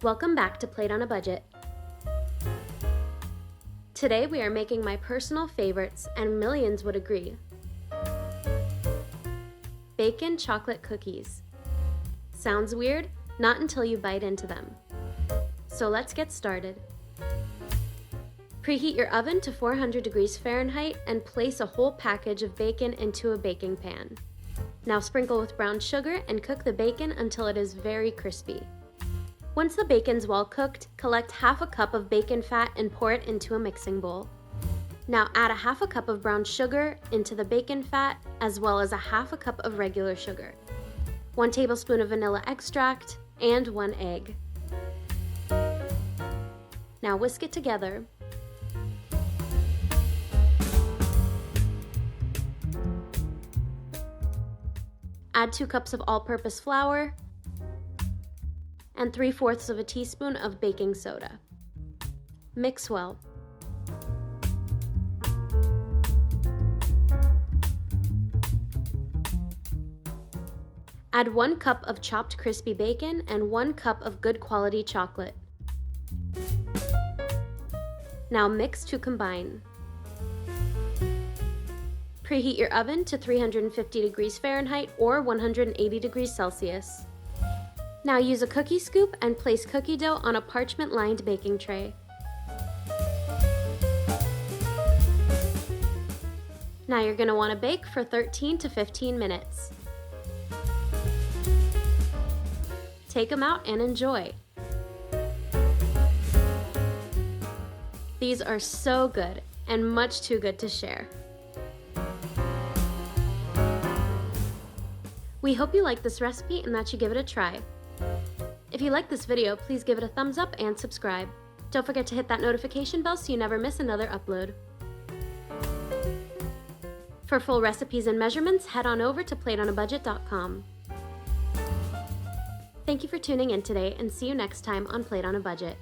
Welcome back to Plate on a Budget. Today we are making my personal favorites, and millions would agree. Bacon chocolate cookies. Sounds weird? Not until you bite into them. So let's get started. Preheat your oven to 400 degrees Fahrenheit and place a whole package of bacon into a baking pan. Now sprinkle with brown sugar and cook the bacon until it is very crispy. Once the bacon's well cooked, collect half a cup of bacon fat and pour it into a mixing bowl. Now add a half a cup of brown sugar into the bacon fat, as well as a half a cup of regular sugar, 1 tablespoon of vanilla extract, and 1 egg. Now whisk it together. Add 2 cups of all-purpose flour and 3/4 of a teaspoon of baking soda. Mix well. Add 1 cup of chopped crispy bacon and 1 cup of good quality chocolate. Now mix to combine. Preheat your oven to 350 degrees Fahrenheit or 180 degrees Celsius. Now use a cookie scoop and place cookie dough on a parchment-lined baking tray. Now you're going to want to bake for 13 to 15 minutes. Take them out and enjoy. These are so good and much too good to share. We hope you like this recipe and that you give it a try. If you like this video, please give it a thumbs up and subscribe. Don't forget to hit that notification bell so you never miss another upload. For full recipes and measurements, head on over to plateonabudget.com. Thank you for tuning in today, and see you next time on Plate on a Budget.